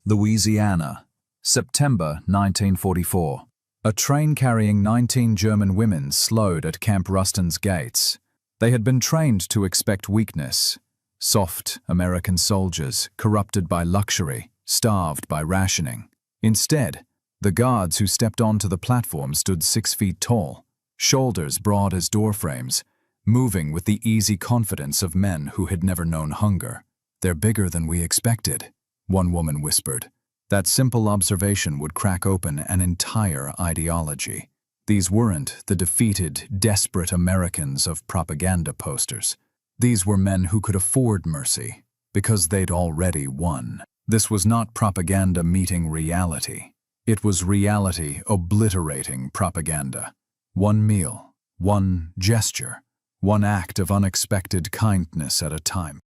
Louisiana, September 1944. A train carrying 19 German women slowed at Camp Ruston's gates. They had been trained to expect weakness. Soft American soldiers, corrupted by luxury, starved by rationing. Instead, the guards who stepped onto the platform stood 6 feet tall, shoulders broad as doorframes, moving with the easy confidence of men who had never known hunger. "They're bigger than we expected," one woman whispered. That simple observation would crack open an entire ideology. These weren't the defeated, desperate Americans of propaganda posters. These were men who could afford mercy, because they'd already won. This was not propaganda meeting reality. It was reality obliterating propaganda. One meal, one gesture, one act of unexpected kindness at a time.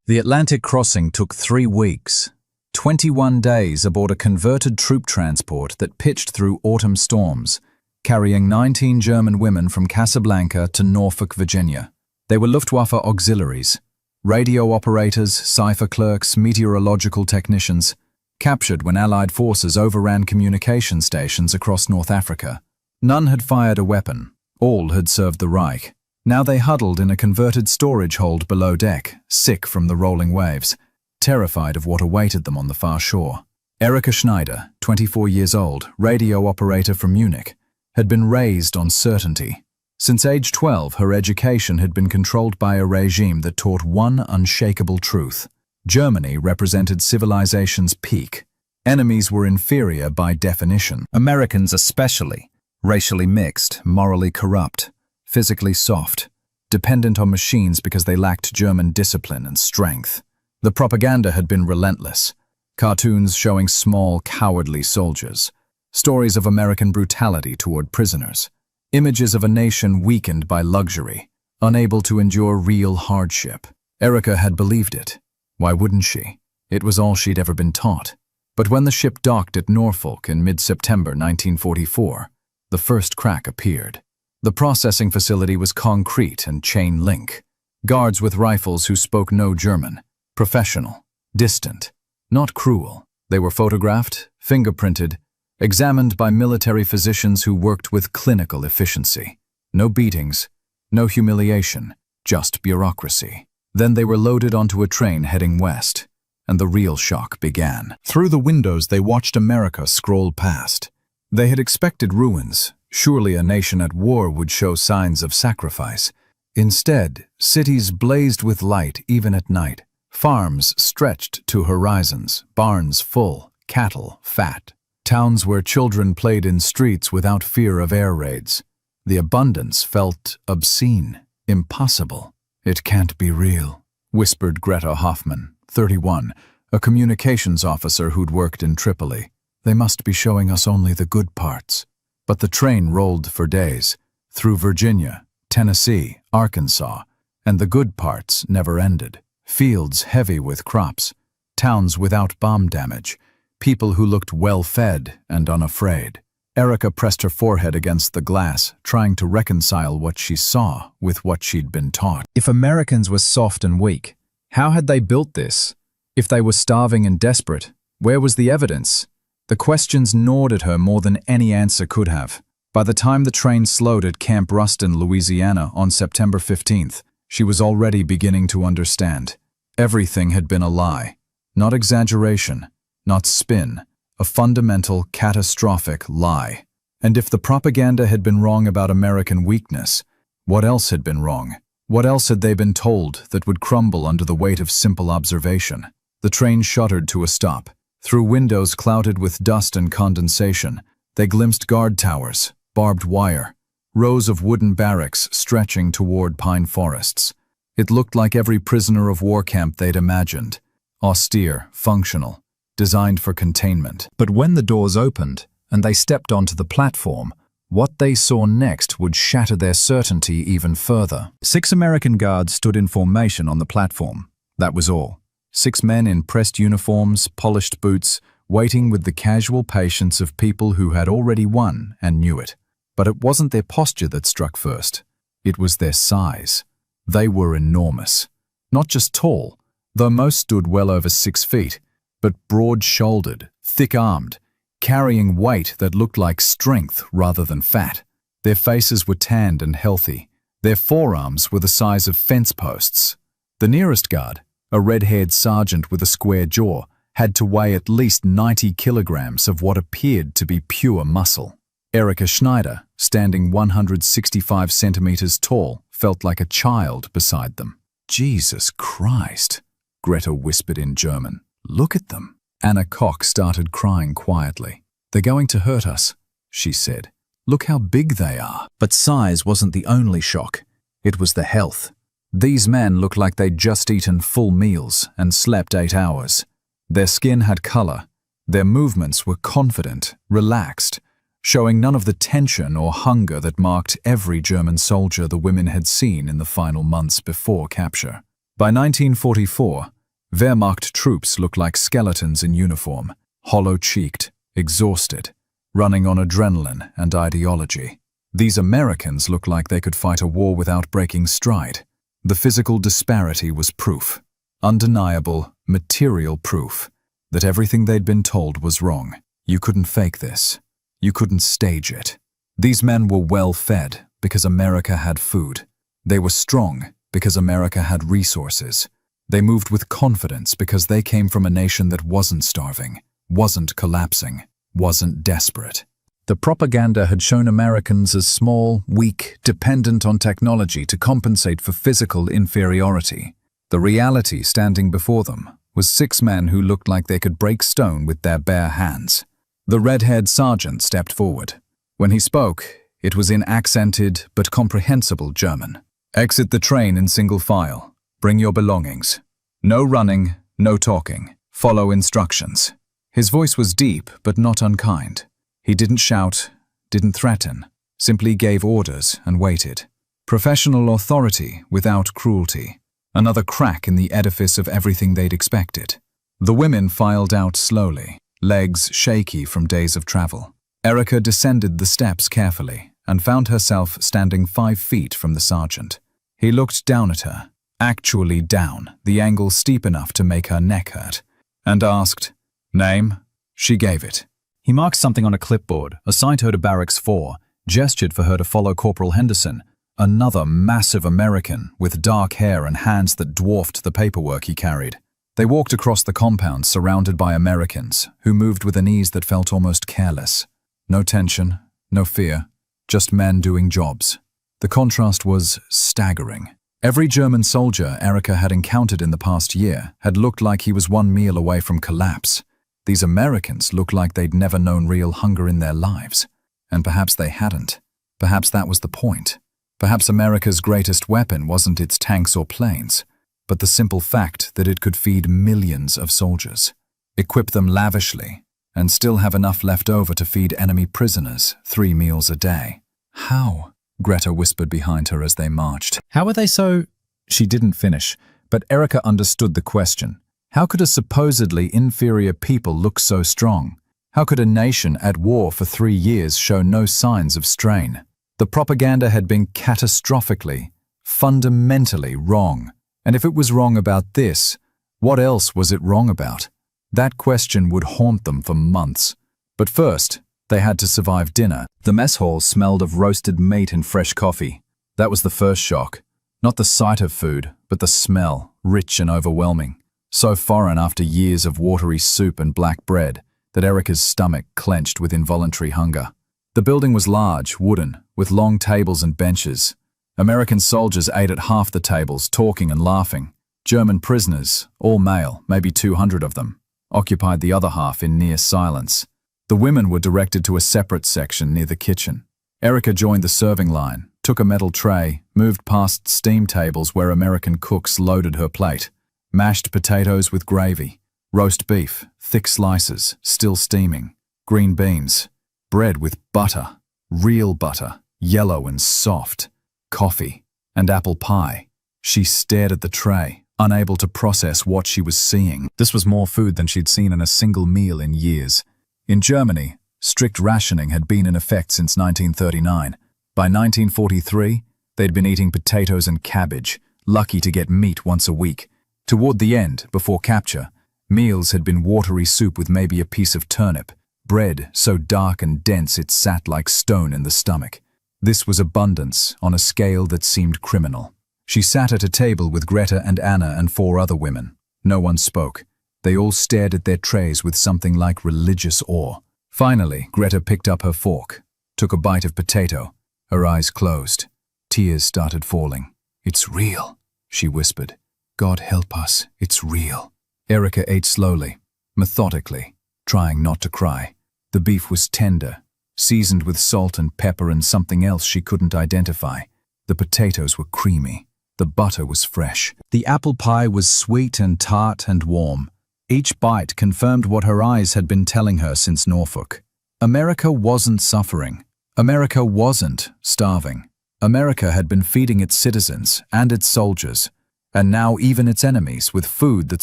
The Atlantic crossing took 3 weeks. 21 days aboard a converted troop transport that pitched through autumn storms, carrying 19 German women from Casablanca to Norfolk, Virginia. They were Luftwaffe auxiliaries, radio operators, cipher clerks, meteorological technicians, captured when Allied forces overran communication stations across North Africa. None had fired a weapon. All had served the Reich. Now they huddled in a converted storage hold below deck, sick from the rolling waves, terrified of what awaited them on the far shore. Erika Schneider, 24 years old, radio operator from Munich, had been raised on certainty. Since age 12, her education had been controlled by a regime that taught one unshakable truth. Germany represented civilization's peak. Enemies were inferior by definition. Americans especially, racially mixed, morally corrupt, physically soft, dependent on machines because they lacked German discipline and strength. The propaganda had been relentless. Cartoons showing small, cowardly soldiers. Stories of American brutality toward prisoners. Images of a nation weakened by luxury, unable to endure real hardship. Erika had believed it. Why wouldn't she? It was all she'd ever been taught. But when the ship docked at Norfolk in mid-September 1944, the first crack appeared. The processing facility was concrete and chain link. Guards with rifles who spoke no German. Professional, distant, not cruel. They were photographed, fingerprinted, examined by military physicians who worked with clinical efficiency. No beatings, no humiliation, just bureaucracy. Then they were loaded onto a train heading west, and the real shock began. Through the windows they watched America scroll past. They had expected ruins. Surely a nation at war would show signs of sacrifice. Instead, cities blazed with light even at night. Farms stretched to horizons, barns full, cattle fat. Towns where children played in streets without fear of air raids. The abundance felt obscene, impossible. "It can't be real," whispered Greta Hoffman, 31, a communications officer who'd worked in Tripoli. "They must be showing us only the good parts." But the train rolled for days, through Virginia, Tennessee, Arkansas, and the good parts never ended. Fields heavy with crops, towns without bomb damage, people who looked well-fed and unafraid. Erika pressed her forehead against the glass, trying to reconcile what she saw with what she'd been taught. If Americans were soft and weak, how had they built this? If they were starving and desperate, where was the evidence? The questions gnawed at her more than any answer could have. By the time the train slowed at Camp Ruston, Louisiana on September 15th, she was already beginning to understand. Everything had been a lie. Not exaggeration, not spin, a fundamental, catastrophic lie. And if the propaganda had been wrong about American weakness, what else had been wrong? What else had they been told that would crumble under the weight of simple observation? The train shuddered to a stop. Through windows clouded with dust and condensation, they glimpsed guard towers, barbed wire, rows of wooden barracks stretching toward pine forests. It looked like every prisoner of war camp they'd imagined, austere, functional, designed for containment. But when the doors opened and they stepped onto the platform, what they saw next would shatter their certainty even further. 6 American guards stood in formation on the platform. That was all. 6 men in pressed uniforms, polished boots, waiting with the casual patience of people who had already won and knew it. But it wasn't their posture that struck first. It was their size. They were enormous. Not just tall, though most stood well over 6 feet. but broad-shouldered, thick-armed, carrying weight that looked like strength rather than fat. Their faces were tanned and healthy. Their forearms were the size of fence posts. The nearest guard, a red-haired sergeant with a square jaw, had to weigh at least 90 kilograms of what appeared to be pure muscle. Erica Schneider, standing 165 centimeters tall, felt like a child beside them. "Jesus Christ," Greta whispered in German. "Look at them." Anna Koch started crying quietly. "They're going to hurt us," she said. "Look how big they are." But size wasn't the only shock. It was the health. These men looked like they'd just eaten full meals and slept 8 hours. Their skin had color. Their movements were confident, relaxed, showing none of the tension or hunger that marked every German soldier the women had seen in the final months before capture. By 1944, Wehrmacht troops looked like skeletons in uniform, hollow-cheeked, exhausted, running on adrenaline and ideology. These Americans looked like they could fight a war without breaking stride. The physical disparity was proof, undeniable, material proof, that everything they'd been told was wrong. You couldn't fake this. You couldn't stage it. These men were well-fed because America had food. They were strong because America had resources. They moved with confidence because they came from a nation that wasn't starving, wasn't collapsing, wasn't desperate. The propaganda had shown Americans as small, weak, dependent on technology to compensate for physical inferiority. The reality standing before them was 6 men who looked like they could break stone with their bare hands. The red-haired sergeant stepped forward. When he spoke, it was in accented but comprehensible German. "Exit the train in single file. Bring your belongings. No running, no talking. Follow instructions." His voice was deep but not unkind. He didn't shout, didn't threaten, simply gave orders and waited. Professional authority without cruelty. Another crack in the edifice of everything they'd expected. The women filed out slowly, legs shaky from days of travel. Erica descended the steps carefully and found herself standing 5 feet from the sergeant. He looked down at her, actually down, the angle steep enough to make her neck hurt, and asked, "Name?" She gave it. He marked something on a clipboard, assigned her to Barracks 4, gestured for her to follow Corporal Henderson, another massive American with dark hair and hands that dwarfed the paperwork he carried. They walked across the compound surrounded by Americans, who moved with an ease that felt almost careless. No tension, no fear, just men doing jobs. The contrast was staggering. Every German soldier Erica had encountered in the past year had looked like he was 1 meal away from collapse. These Americans looked like they'd never known real hunger in their lives. And perhaps they hadn't. Perhaps that was the point. Perhaps America's greatest weapon wasn't its tanks or planes, but the simple fact that it could feed millions of soldiers, equip them lavishly, and still have enough left over to feed enemy prisoners 3 meals a day. "How?" Greta whispered behind her as they marched. "How are they so—" She didn't finish, but Erica understood the question. How could a supposedly inferior people look so strong? How could a nation at war for 3 years show no signs of strain? The propaganda had been catastrophically, fundamentally wrong. And if it was wrong about this, what else was it wrong about? That question would haunt them for months. But first, they had to survive dinner. The mess hall smelled of roasted meat and fresh coffee. That was the first shock. Not the sight of food, but the smell, rich and overwhelming. So foreign after years of watery soup and black bread that Erica's stomach clenched with involuntary hunger. The building was large, wooden, with long tables and benches. American soldiers ate at half the tables, talking and laughing. German prisoners, all male, maybe 200 of them, occupied the other half in near silence. The women were directed to a separate section near the kitchen. Erica joined the serving line, took a metal tray, moved past steam tables where American cooks loaded her plate. Mashed potatoes with gravy, roast beef, thick slices, still steaming, green beans, bread with butter, real butter, yellow and soft, coffee, and apple pie. She stared at the tray, unable to process what she was seeing. This was more food than she'd seen in a single meal in years. In Germany, strict rationing had been in effect since 1939. By 1943, they'd been eating potatoes and cabbage, lucky to get meat once a week. Toward the end, before capture, Meals had been watery soup with maybe a piece of turnip, bread so dark and dense it sat like stone in the stomach. This was abundance on a scale that seemed criminal. She sat at a table with Greta and Anna and 4 other women. No one spoke. They all stared at their trays with something like religious awe. Finally, Greta picked up her fork, took a bite of potato. Her eyes closed. Tears started falling. "It's real," she whispered. "God help us, it's real." Erica ate slowly, methodically, trying not to cry. The beef was tender, seasoned with salt and pepper and something else she couldn't identify. The potatoes were creamy. The butter was fresh. The apple pie was sweet and tart and warm. Each bite confirmed what her eyes had been telling her since Norfolk. America wasn't suffering. America wasn't starving. America had been feeding its citizens and its soldiers, and now even its enemies, with food that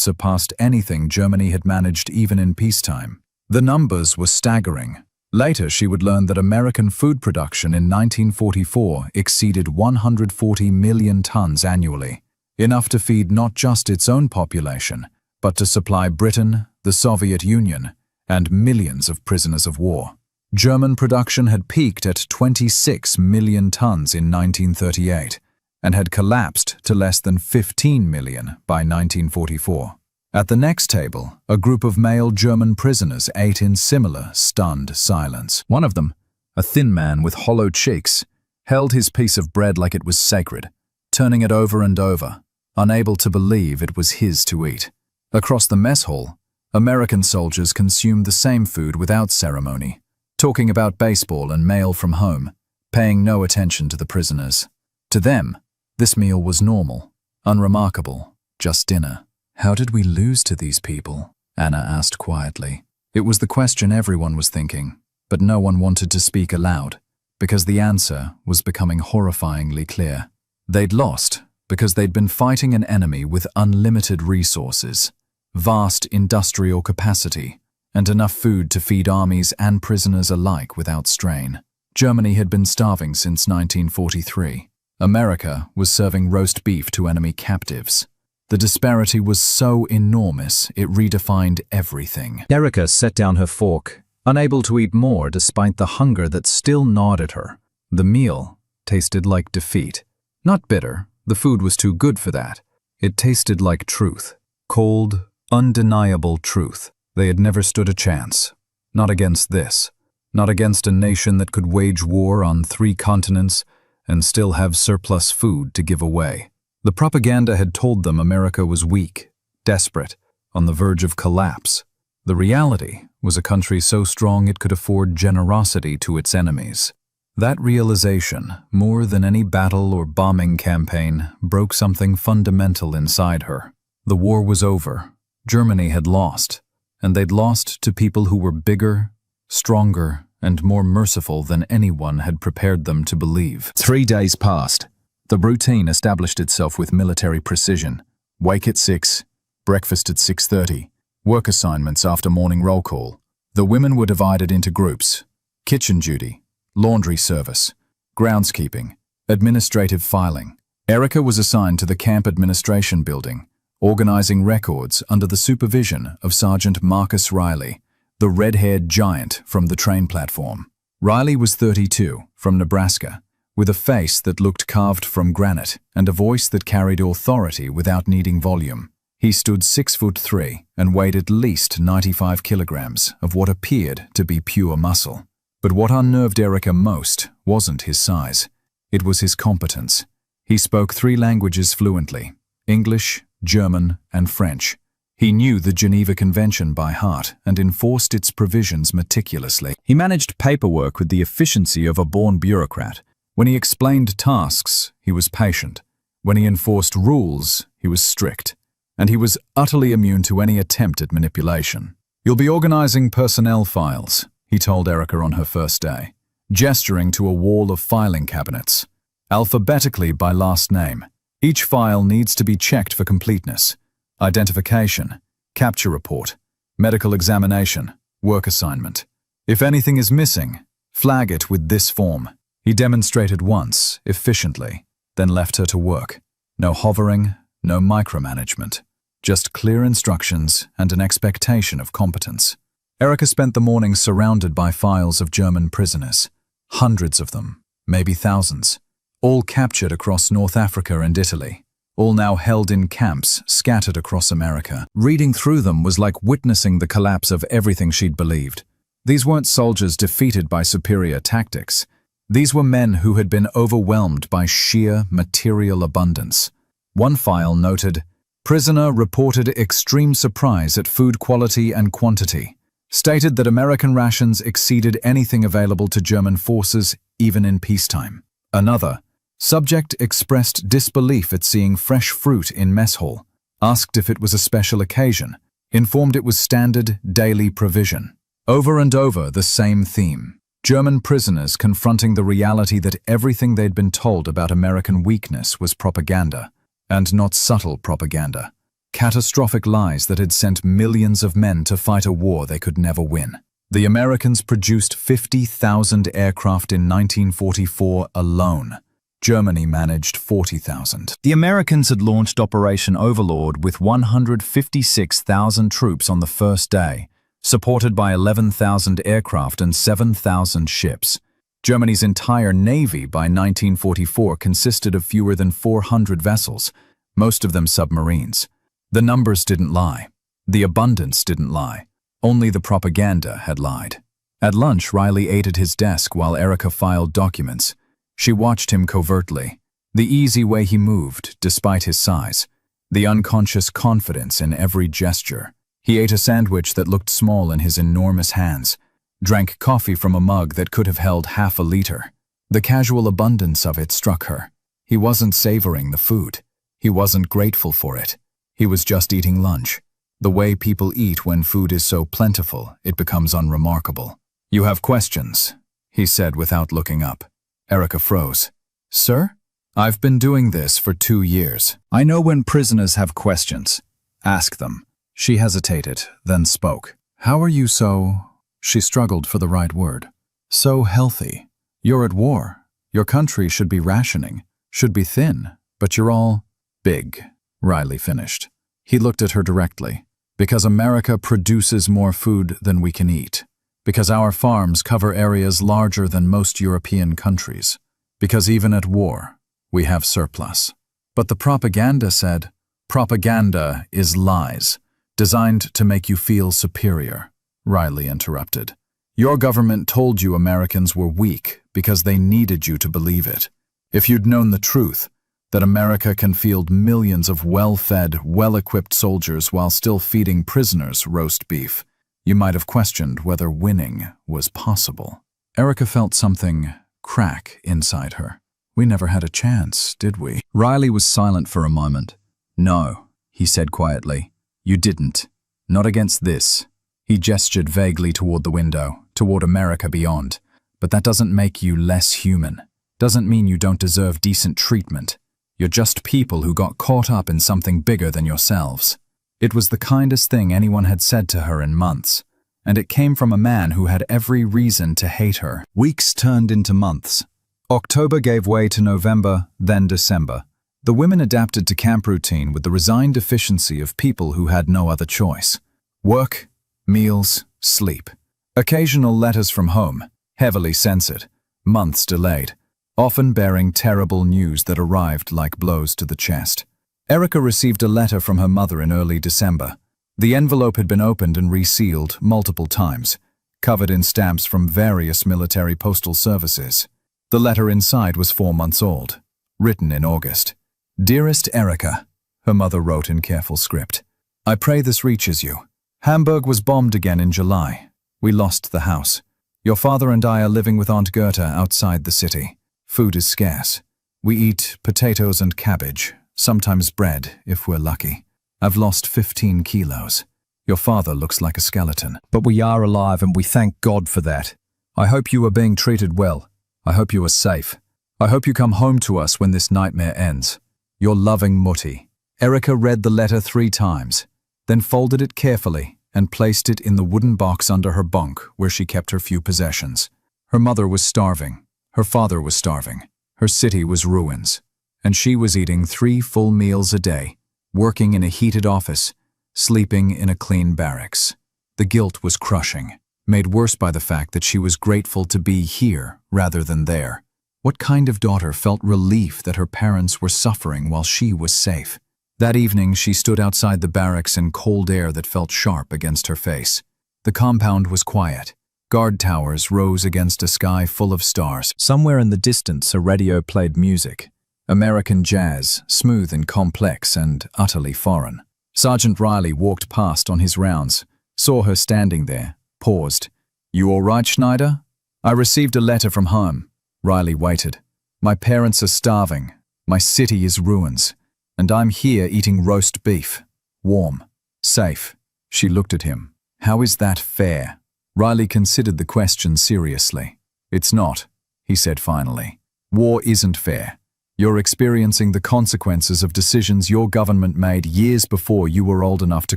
surpassed anything Germany had managed even in peacetime. The numbers were staggering. Later, she would learn that American food production in 1944 exceeded 140 million tons annually, enough to feed not just its own population, but to supply Britain, the Soviet Union, and millions of prisoners of war. German production had peaked at 26 million tons in 1938 and had collapsed to less than 15 million by 1944. At the next table, a group of male German prisoners ate in similar, stunned silence. One of them, a thin man with hollow cheeks, held his piece of bread like it was sacred, turning it over and over, unable to believe it was his to eat. Across the mess hall, American soldiers consumed the same food without ceremony, talking about baseball and mail from home, paying no attention to the prisoners. To them, this meal was normal, unremarkable, just dinner. "How did we lose to these people?" Anna asked quietly. It was the question everyone was thinking, but no one wanted to speak aloud, because the answer was becoming horrifyingly clear. They'd lost because they'd been fighting an enemy with unlimited resources, vast industrial capacity, and enough food to feed armies and prisoners alike without strain. Germany had been starving since 1943. America was serving roast beef to enemy captives. The disparity was so enormous, it redefined everything. Erica set down her fork, unable to eat more despite the hunger that still gnawed at her. The meal tasted like defeat. Not bitter, the food was too good for that. It tasted like truth. Cold, undeniable truth. They had never stood a chance. Not against this. Not against a nation that could wage war on 3 continents and still have surplus food to give away. The propaganda had told them America was weak, desperate, on the verge of collapse. The reality was a country so strong it could afford generosity to its enemies. That realization, more than any battle or bombing campaign, broke something fundamental inside her. The war was over. Germany had lost, and they'd lost to people who were bigger, stronger, and more merciful than anyone had prepared them to believe. 3 days passed. The routine established itself with military precision. Wake at 6, breakfast at 6:30, work assignments after morning roll call. The women were divided into groups: kitchen duty, laundry service, groundskeeping, administrative filing. Erica was assigned to the camp administration building, organizing records under the supervision of Sergeant Marcus Riley, the red-haired giant from the train platform. Riley was 32, from Nebraska, with a face that looked carved from granite and a voice that carried authority without needing volume. He stood 6'3" and weighed at least 95 kilograms of what appeared to be pure muscle. But what unnerved Erica most wasn't his size. It was his competence. He spoke 3 languages fluently: English, German, and French. He knew the Geneva Convention by heart and enforced its provisions meticulously. He managed paperwork with the efficiency of a born bureaucrat. When he explained tasks, he was patient. When he enforced rules, he was strict. And he was utterly immune to any attempt at manipulation. "You'll be organizing personnel files," he told Erica on her first day, gesturing to a wall of filing cabinets, alphabetically by last name. Each file needs to be checked for completeness: identification, capture report, medical examination, work assignment. If anything is missing, flag it with this form. He demonstrated once, efficiently, then left her to work. No hovering, no micromanagement. Just clear instructions and an expectation of competence. Erica spent the morning surrounded by files of German prisoners. Hundreds of them, maybe thousands. All captured across North Africa and Italy. All now held in camps scattered across America. Reading through them was like witnessing the collapse of everything she'd believed. These weren't soldiers defeated by superior tactics. These were men who had been overwhelmed by sheer material abundance. One file noted, "Prisoner reported extreme surprise at food quality and quantity. Stated that American rations exceeded anything available to German forces even in peacetime." Another, "Subject expressed disbelief at seeing fresh fruit in mess hall. Asked if it was a special occasion. Informed it was standard daily provision." Over and over the same theme. German prisoners confronting the reality that everything they'd been told about American weakness was propaganda, and not subtle propaganda. Catastrophic lies that had sent millions of men to fight a war they could never win. The Americans produced 50,000 aircraft in 1944 alone. Germany managed 40,000. The Americans had launched Operation Overlord with 156,000 troops on the first day, supported by 11,000 aircraft and 7,000 ships. Germany's entire navy by 1944 consisted of fewer than 400 vessels, most of them submarines. The numbers didn't lie. The abundance didn't lie. Only the propaganda had lied. At lunch, Riley ate at his desk while Erica filed documents. She watched him covertly. The easy way he moved, despite his size. The unconscious confidence in every gesture. He ate a sandwich that looked small in his enormous hands. Drank coffee from a mug that could have held half a liter. The casual abundance of it struck her. He wasn't savoring the food. He wasn't grateful for it. He was just eating lunch. The way people eat when food is so plentiful, it becomes unremarkable. "You have questions," he said without looking up. Erica froze. "Sir? I've been doing this for 2 years. I know when prisoners have questions. Ask them." She hesitated, then spoke. "How are you so—" She struggled for the right word. "So healthy. You're at war. Your country should be rationing, should be thin, but you're all big," Riley finished. He looked at her directly. "Because America produces more food than we can eat. Because our farms cover areas larger than most European countries. Because even at war, we have surplus." But the propaganda said, "Propaganda is lies, designed to make you feel superior," Riley interrupted. "Your government told you Americans were weak because they needed you to believe it. If you'd known the truth, that America can field millions of well-fed, well-equipped soldiers while still feeding prisoners roast beef, you might have questioned whether winning was possible." Erica felt something crack inside her. "We never had a chance, did we?" Riley was silent for a moment. "No," he said quietly. "You didn't. Not against this." He gestured vaguely toward the window, toward America beyond. "But that doesn't make you less human. Doesn't mean you don't deserve decent treatment. You're just people who got caught up in something bigger than yourselves." It was the kindest thing anyone had said to her in months, and it came from a man who had every reason to hate her. Weeks turned into months. October gave way to November, then December. The women adapted to camp routine with the resigned efficiency of people who had no other choice. Work, meals, sleep. Occasional letters from home, heavily censored, months delayed, often bearing terrible news that arrived like blows to the chest. Erica received a letter from her mother in early December. The envelope had been opened and resealed multiple times, covered in stamps from various military postal services. The letter inside was 4 months old, written in August. "Dearest Erica," her mother wrote in careful script, "I pray this reaches you. Hamburg was bombed again in July. We lost the house. Your father and I are living with Aunt Goethe outside the city. Food is scarce. We eat potatoes and cabbage, sometimes bread if we're lucky. I've lost 15 kilos. Your father looks like a skeleton. But we are alive and we thank God for that. I hope you are being treated well. I hope you are safe. I hope you come home to us when this nightmare ends. Your loving Mutti." Erica read the letter 3 times, then folded it carefully and placed it in the wooden box under her bunk where she kept her few possessions. Her mother was starving. Her father was starving. Her city was ruins. And she was eating 3 full meals a day. working in a heated office, sleeping in a clean barracks. The guilt was crushing, made worse by the fact that she was grateful to be here rather than there. What kind of daughter felt relief that her parents were suffering while she was safe? That evening, she stood outside the barracks in cold air that felt sharp against her face. The compound was quiet. Guard towers rose against a sky full of stars. Somewhere in the distance, a radio played music. American jazz, smooth and complex and utterly foreign. Sergeant Riley walked past on his rounds, saw her standing there, paused. "You all right, Schneider?" "I received a letter from home." Riley waited. "My parents are starving. My city is ruins. And I'm here eating roast beef. Warm. Safe." She looked at him. "How is that fair?" Riley considered the question seriously. "It's not," he said finally. "War isn't fair. You're experiencing the consequences of decisions your government made years before you were old enough to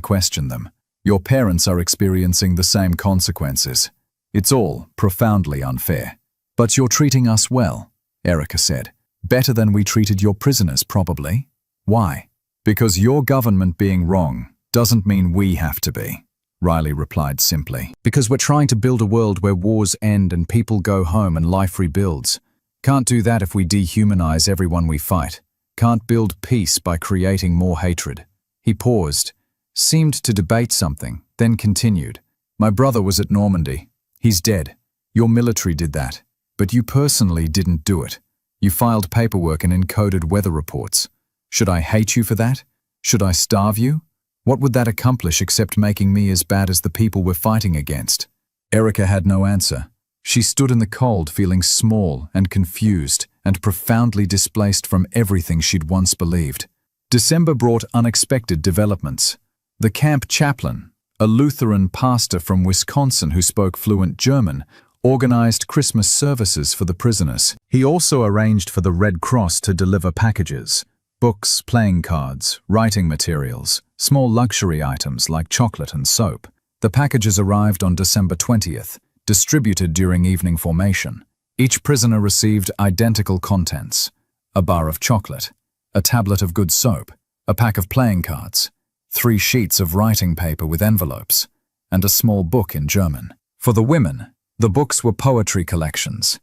question them. Your parents are experiencing the same consequences. It's all profoundly unfair. But you're treating us well," Erica said. "Better than we treated your prisoners, probably." "Why?" "Because your government being wrong doesn't mean we have to be," Riley replied simply. "Because we're trying to build a world where wars end and people go home and life rebuilds. Can't do that if we dehumanize everyone we fight. Can't build peace by creating more hatred." He paused, seemed to debate something, then continued. "My brother was at Normandy. He's dead. Your military did that. But you personally didn't do it. You filed paperwork and encoded weather reports. Should I hate you for that? Should I starve you? What would that accomplish except making me as bad as the people we're fighting against?" Erica had no answer. She stood in the cold, feeling small and confused and profoundly displaced from everything she'd once believed. December brought unexpected developments. The camp chaplain, a Lutheran pastor from Wisconsin who spoke fluent German, organized Christmas services for the prisoners. He also arranged for the Red Cross to deliver packages. Books, playing cards, writing materials, small luxury items like chocolate and soap. The packages arrived on December 20th, distributed during evening formation. Each prisoner received identical contents: a bar of chocolate, a tablet of good soap, a pack of playing cards, 3 sheets of writing paper with envelopes, and a small book in German. For the women, the books were poetry collections.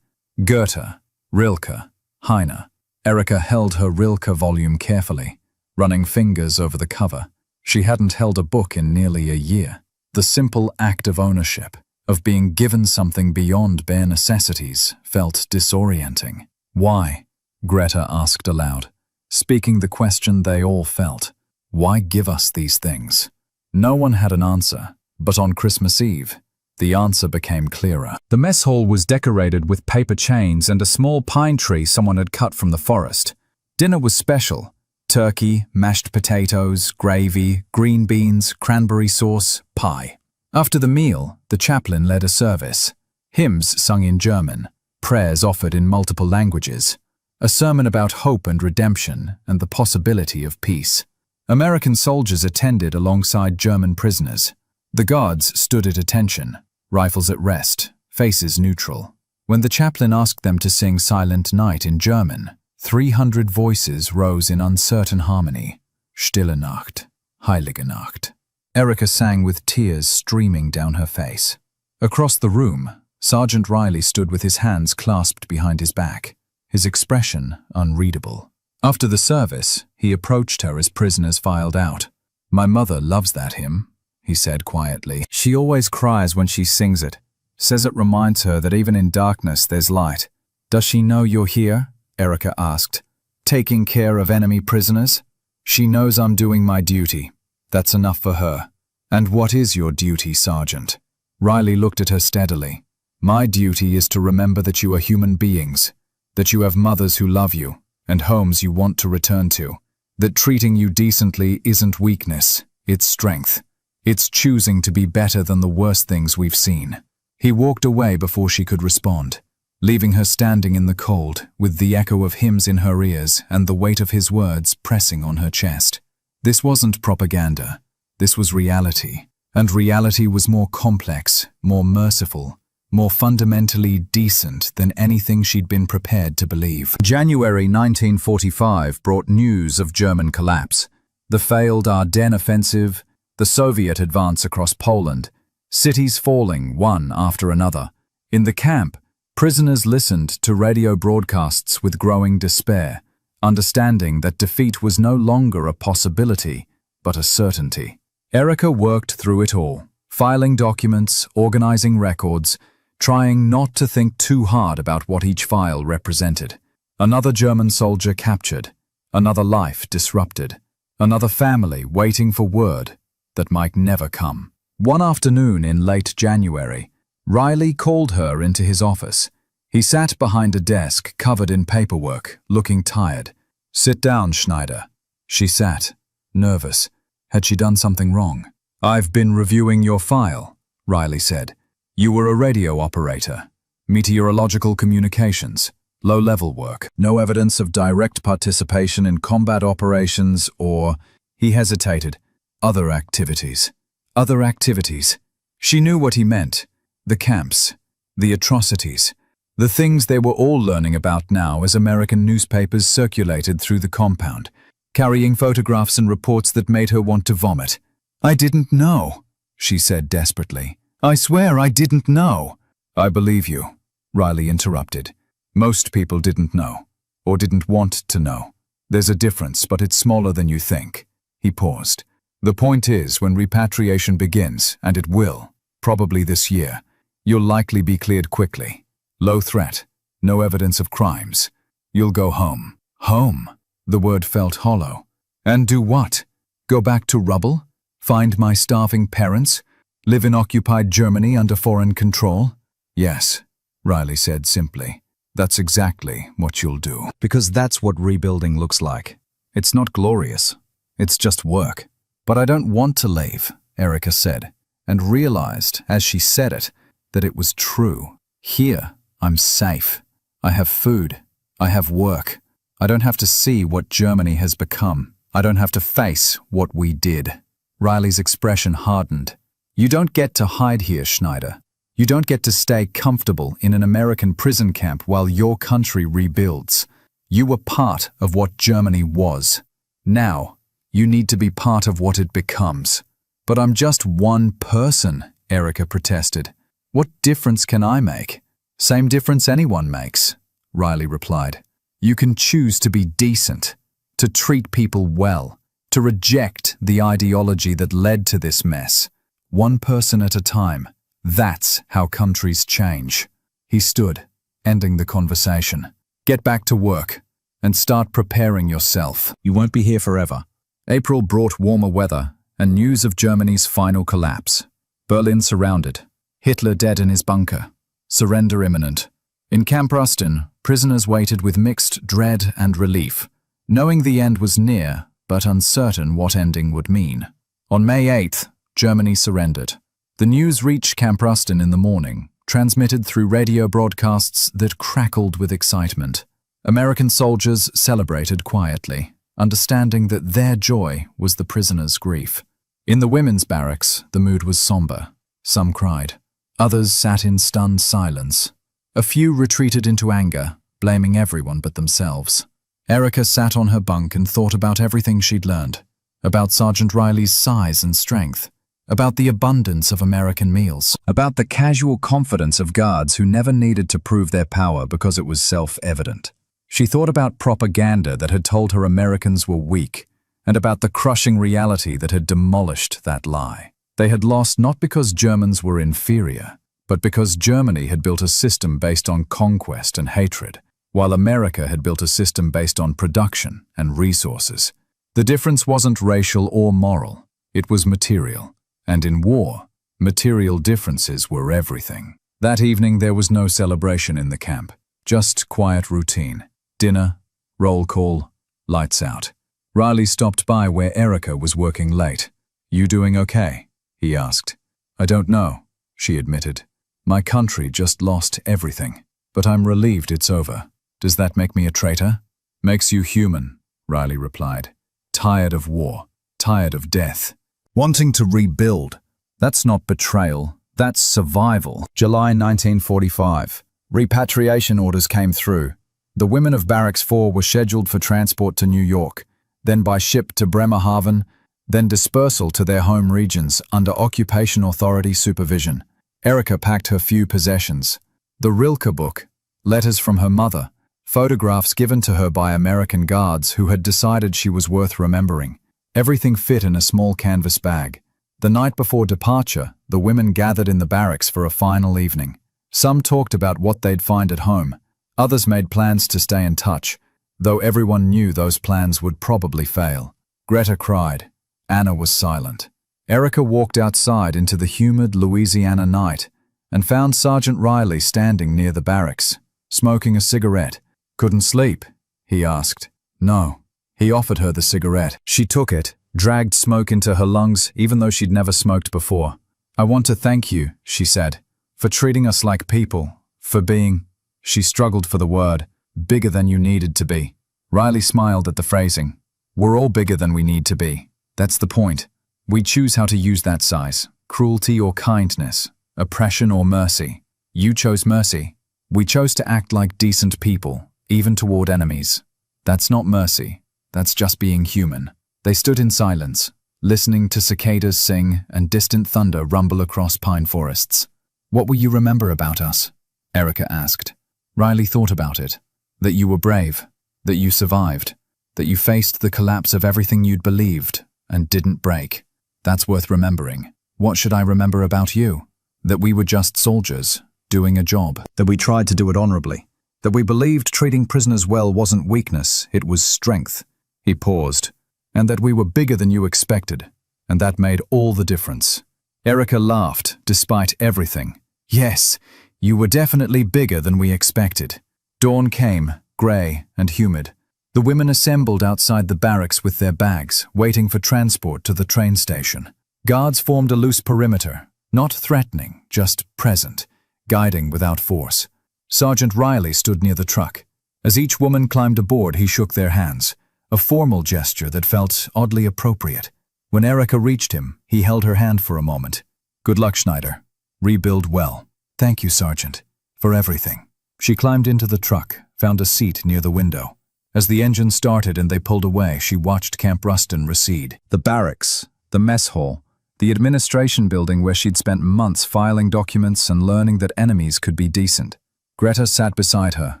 Goethe, Rilke, Heine. Erica held her Rilke volume carefully, running fingers over the cover. She hadn't held a book in nearly a year. The simple act of ownership, of being given something beyond bare necessities, felt disorienting. "Why?" Greta asked aloud, speaking the question they all felt. "Why give us these things?" No one had an answer, but on Christmas Eve, the answer became clearer. The mess hall was decorated with paper chains and a small pine tree someone had cut from the forest. Dinner was special: turkey, mashed potatoes, gravy, green beans, cranberry sauce, pie. After the meal, the chaplain led a service. Hymns sung in German, prayers offered in multiple languages, a sermon about hope and redemption and the possibility of peace. American soldiers attended alongside German prisoners. The guards stood at attention, rifles at rest, faces neutral. When the chaplain asked them to sing Silent Night in German, 300 voices rose in uncertain harmony. Stille Nacht, Heilige Nacht. Erica sang with tears streaming down her face. Across the room, Sergeant Riley stood with his hands clasped behind his back, his expression unreadable. After the service, he approached her as prisoners filed out. "My mother loves that hymn," he said quietly. "She always cries when she sings it. Says it reminds her that even in darkness there's light." "Does she know you're here?" Erica asked. "Taking care of enemy prisoners?" "She knows I'm doing my duty. That's enough for her." "And what is your duty, Sergeant?" Riley looked at her steadily. "My duty is to remember that you are human beings, that you have mothers who love you, and homes you want to return to, that treating you decently isn't weakness, it's strength. It's choosing to be better than the worst things we've seen." He walked away before she could respond, leaving her standing in the cold, with the echo of hymns in her ears and the weight of his words pressing on her chest. This wasn't propaganda. This was reality. And reality was more complex, more merciful, more fundamentally decent than anything she'd been prepared to believe. January 1945 brought news of German collapse. The failed Ardennes offensive, the Soviet advance across Poland, cities falling one after another. In the camp, prisoners listened to radio broadcasts with growing despair, understanding that defeat was no longer a possibility, but a certainty. Erica worked through it all, filing documents, organizing records, trying not to think too hard about what each file represented. Another German soldier captured, another life disrupted, another family waiting for word that might never come. One afternoon in late January, Riley called her into his office. He sat behind a desk covered in paperwork, looking tired. "Sit down, Schneider." She sat, nervous. Had she done something wrong? "I've been reviewing your file," Riley said. "You were a radio operator, meteorological communications, low-level work, no evidence of direct participation in combat operations or," he hesitated, "other activities." Other activities. She knew what he meant. The camps, the atrocities, the things they were all learning about now as American newspapers circulated through the compound, carrying photographs and reports that made her want to vomit. "I didn't know," she said desperately. "I swear I didn't know." "I believe you," Riley interrupted. "Most people didn't know, or didn't want to know. There's a difference, but it's smaller than you think." He paused. "The point is, when repatriation begins, and it will, probably this year, you'll likely be cleared quickly. Low threat, no evidence of crimes. You'll go home." "Home?" The word felt hollow. "And do what? Go back to rubble? Find my starving parents? Live in occupied Germany under foreign control?" "Yes," Riley said simply. "That's exactly what you'll do. Because that's what rebuilding looks like. It's not glorious. It's just work." "But I don't want to leave," Erica said, and realized, as she said it, that it was true. "Here, I'm safe. I have food. I have work. I don't have to see what Germany has become. I don't have to face what we did." Riley's expression hardened. "You don't get to hide here, Schneider. You don't get to stay comfortable in an American prison camp while your country rebuilds. You were part of what Germany was. Now, you need to be part of what it becomes." "But I'm just one person," Erica protested. "What difference can I make?" "Same difference anyone makes," Riley replied. "You can choose to be decent, to treat people well, to reject the ideology that led to this mess. One person at a time. That's how countries change." He stood, ending the conversation. "Get back to work and start preparing yourself. You won't be here forever." April brought warmer weather and news of Germany's final collapse. Berlin surrounded. Hitler dead in his bunker. Surrender imminent. In Camp Ruston, prisoners waited with mixed dread and relief, knowing the end was near, but uncertain what ending would mean. On May 8th, Germany surrendered. The news reached Camp Ruston in the morning, transmitted through radio broadcasts that crackled with excitement. American soldiers celebrated quietly, understanding that their joy was the prisoners' grief. In the women's barracks, the mood was somber. Some cried. Others sat in stunned silence. A few retreated into anger, blaming everyone but themselves. Erica sat on her bunk and thought about everything she'd learned, about Sergeant Riley's size and strength, about the abundance of American meals, about the casual confidence of guards who never needed to prove their power because it was self-evident. She thought about propaganda that had told her Americans were weak, and about the crushing reality that had demolished that lie. They had lost not because Germans were inferior, but because Germany had built a system based on conquest and hatred, while America had built a system based on production and resources. The difference wasn't racial or moral, it was material. And in war, material differences were everything. That evening there was no celebration in the camp, just quiet routine. Dinner, roll call, lights out. Riley stopped by where Erica was working late. "You doing okay?" he asked. "I don't know," she admitted. "My country just lost everything, but I'm relieved it's over. Does that make me a traitor?" "Makes you human," Riley replied. "Tired of war, tired of death. Wanting to rebuild. That's not betrayal, that's survival." July 1945. Repatriation orders came through. The women of Barracks 4 were scheduled for transport to New York. then by ship to Bremerhaven, then dispersal to their home regions under occupation authority supervision. Erika packed her few possessions: the Rilke book, letters from her mother, photographs given to her by American guards who had decided she was worth remembering. Everything fit in a small canvas bag. The night before departure, the women gathered in the barracks for a final evening. Some talked about what they'd find at home. Others made plans to stay in touch, though everyone knew those plans would probably fail. Greta cried. Anna was silent. Erika walked outside into the humid Louisiana night and found Sergeant Riley standing near the barracks, smoking a cigarette. "Couldn't sleep?" he asked. "No." He offered her the cigarette. She took it, dragged smoke into her lungs even though she'd never smoked before. "I want to thank you," she said, "for treating us like people, for being," she struggled for the word, "bigger than you needed to be." Riley smiled at the phrasing. "We're all bigger than we need to be. That's the point. We choose how to use that size, cruelty or kindness, oppression or mercy. You chose mercy. We chose to act like decent people, even toward enemies. That's not mercy. That's just being human." They stood in silence, listening to cicadas sing and distant thunder rumble across pine forests. "What will you remember about us?" Erika asked. Riley thought about it. That you were brave, that you survived, that you faced the collapse of everything you'd believed and didn't break. That's worth remembering. What should I remember about you? That we were just soldiers, doing a job. That we tried to do it honorably. That we believed treating prisoners well wasn't weakness, it was strength. He paused. And that we were bigger than you expected. And that made all the difference. Erika laughed, despite everything. "Yes, you were definitely bigger than we expected." Dawn came, grey and humid. The women assembled outside the barracks with their bags, waiting for transport to the train station. Guards formed a loose perimeter, not threatening, just present, guiding without force. Sergeant Riley stood near the truck. As each woman climbed aboard, he shook their hands, a formal gesture that felt oddly appropriate. When Erika reached him, he held her hand for a moment. "Good luck, Schneider. Rebuild well." "Thank you, Sergeant, for everything." She climbed into the truck, found a seat near the window. As the engine started and they pulled away, she watched Camp Ruston recede. The barracks, the mess hall, the administration building where she'd spent months filing documents and learning that enemies could be decent. Greta sat beside her,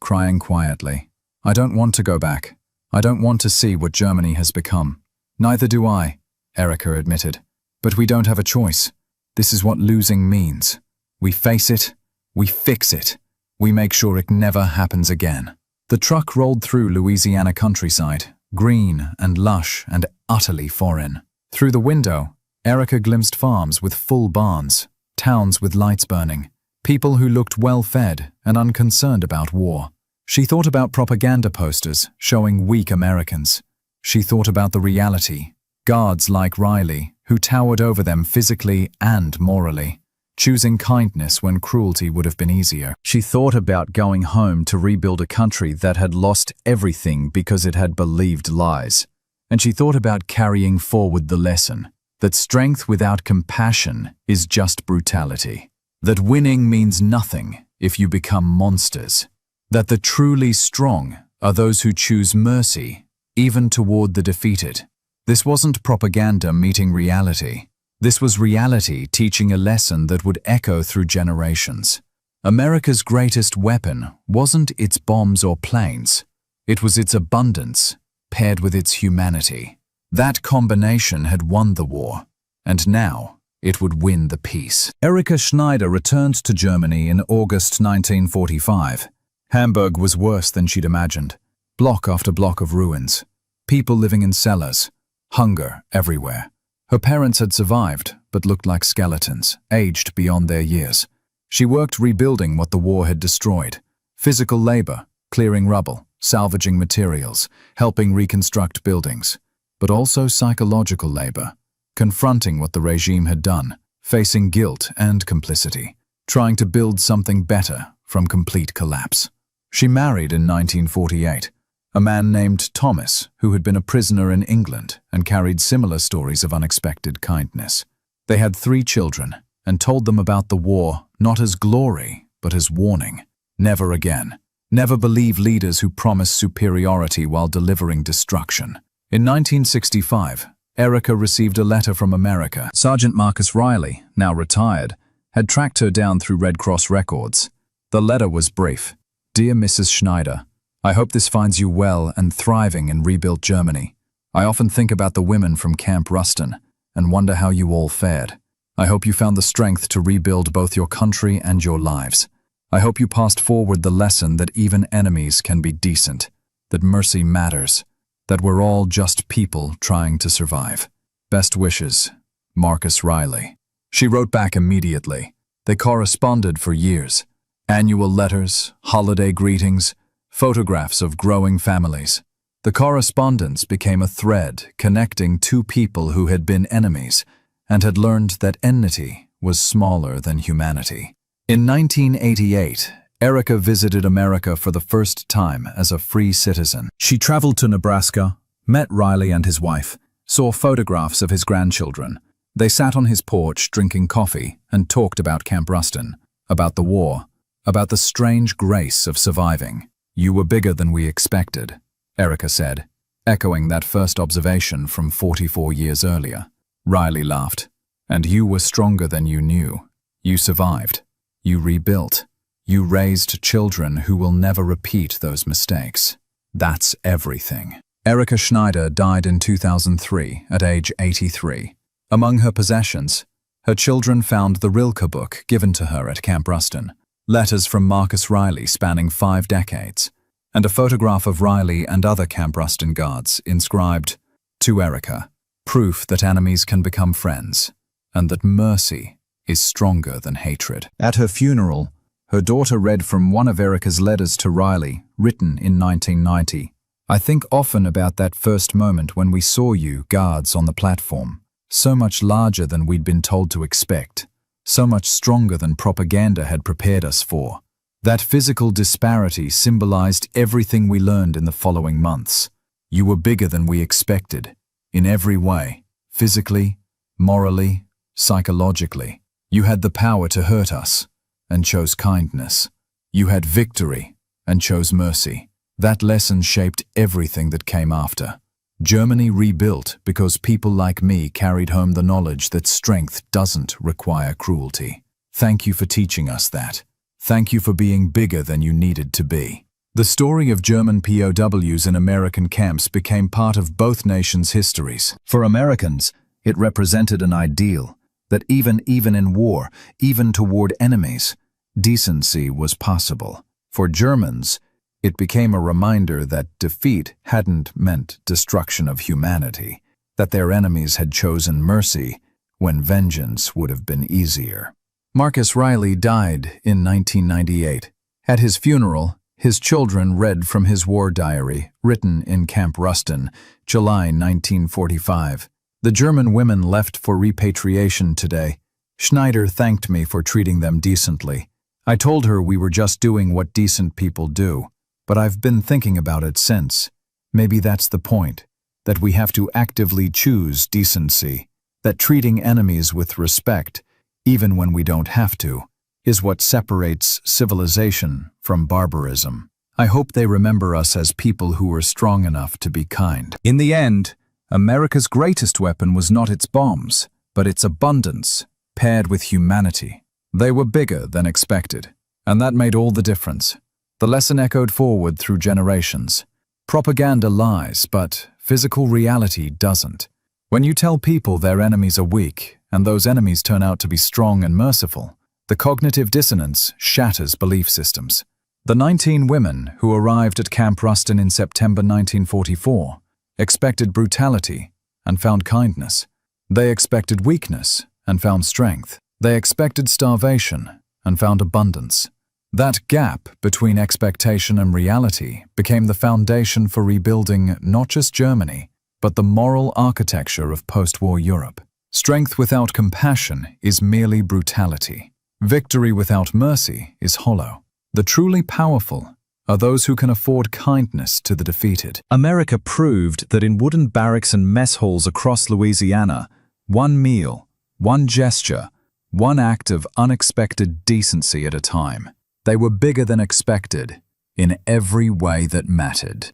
crying quietly. "I don't want to go back. I don't want to see what Germany has become." "Neither do I," Erika admitted. "But we don't have a choice. This is what losing means. We face it, we fix it, we make sure it never happens again." The truck rolled through Louisiana countryside, green and lush and utterly foreign. Through the window, Erika glimpsed farms with full barns, towns with lights burning, people who looked well-fed and unconcerned about war. She thought about propaganda posters showing weak Americans. She thought about the reality, guards like Riley, who towered over them physically and morally, choosing kindness when cruelty would have been easier. She thought about going home to rebuild a country that had lost everything because it had believed lies. And she thought about carrying forward the lesson that strength without compassion is just brutality. That winning means nothing if you become monsters. That the truly strong are those who choose mercy, even toward the defeated. This wasn't propaganda meeting reality. This was reality teaching a lesson that would echo through generations. America's greatest weapon wasn't its bombs or planes. It was its abundance, paired with its humanity. That combination had won the war, and now it would win the peace. Erika Schneider returned to Germany in August 1945. Hamburg was worse than she'd imagined. Block after block of ruins. People living in cellars. Hunger everywhere. Her parents had survived, but looked like skeletons, aged beyond their years. She worked rebuilding what the war had destroyed. Physical labor, clearing rubble, salvaging materials, helping reconstruct buildings. But also psychological labor, confronting what the regime had done, facing guilt and complicity, trying to build something better from complete collapse. She married in 1948. A man named Thomas, who had been a prisoner in England and carried similar stories of unexpected kindness. They had 3 children and told them about the war not as glory, but as warning. Never again. Never believe leaders who promise superiority while delivering destruction. In 1965, Erica received a letter from America. Sergeant Marcus Riley, now retired, had tracked her down through Red Cross records. The letter was brief. "Dear Mrs. Schneider, I hope this finds you well and thriving in rebuilt Germany. I often think about the women from Camp Ruston and wonder how you all fared. I hope you found the strength to rebuild both your country and your lives. I hope you passed forward the lesson that even enemies can be decent, that mercy matters, that we're all just people trying to survive. Best wishes, Marcus Riley." She wrote back immediately. They corresponded for years. Annual letters, holiday greetings, photographs of growing families. The correspondence became a thread connecting two people who had been enemies and had learned that enmity was smaller than humanity. In 1988, Erica visited America for the first time as a free citizen. She traveled to Nebraska, met Riley and his wife, saw photographs of his grandchildren. They sat on his porch drinking coffee and talked about Camp Ruston, about the war, about the strange grace of surviving. "You were bigger than we expected," Erica said, echoing that first observation from 44 years earlier. Riley laughed. "And you were stronger than you knew. You survived. You rebuilt. You raised children who will never repeat those mistakes. That's everything." Erica Schneider died in 2003 at age 83. Among her possessions, her children found the Rilke book given to her at Camp Ruston, letters from Marcus Riley spanning 5 decades, and a photograph of Riley and other Camp Ruston guards inscribed, "To Erica, proof that enemies can become friends, and that mercy is stronger than hatred." At her funeral, her daughter read from one of Erica's letters to Riley, written in 1990. "I think often about that first moment when we saw you, guards, on the platform, so much larger than we'd been told to expect, so much stronger than propaganda had prepared us for. That physical disparity symbolized everything we learned in the following months. You were bigger than we expected, in every way, physically, morally, psychologically. You had the power to hurt us, and chose kindness. You had victory, and chose mercy. That lesson shaped everything that came after. Germany rebuilt because people like me carried home the knowledge that strength doesn't require cruelty. Thank you for teaching us that. Thank you for being bigger than you needed to be." The story of German POWs in American camps became part of both nations' histories. For Americans, it represented an ideal that even in war, even toward enemies, decency was possible. For Germans, it became a reminder that defeat hadn't meant destruction of humanity, that their enemies had chosen mercy when vengeance would have been easier. Marcus Riley died in 1998. At his funeral, his children read from his war diary, written in Camp Ruston, July 1945. "The German women left for repatriation today. Schneider thanked me for treating them decently. I told her we were just doing what decent people do, but I've been thinking about it since. Maybe that's the point, that we have to actively choose decency, that treating enemies with respect, even when we don't have to, is what separates civilization from barbarism. I hope they remember us as people who were strong enough to be kind." In the end, America's greatest weapon was not its bombs, but its abundance, paired with humanity. They were bigger than expected, and that made all the difference. The lesson echoed forward through generations. Propaganda lies, but physical reality doesn't. When you tell people their enemies are weak, and those enemies turn out to be strong and merciful, the cognitive dissonance shatters belief systems. The 19 women who arrived at Camp Ruston in September 1944 expected brutality and found kindness. They expected weakness and found strength. They expected starvation and found abundance. That gap between expectation and reality became the foundation for rebuilding not just Germany, but the moral architecture of post-war Europe. Strength without compassion is merely brutality. Victory without mercy is hollow. The truly powerful are those who can afford kindness to the defeated. America proved that in wooden barracks and mess halls across Louisiana, one meal, one gesture, one act of unexpected decency at a time. They were bigger than expected in every way that mattered.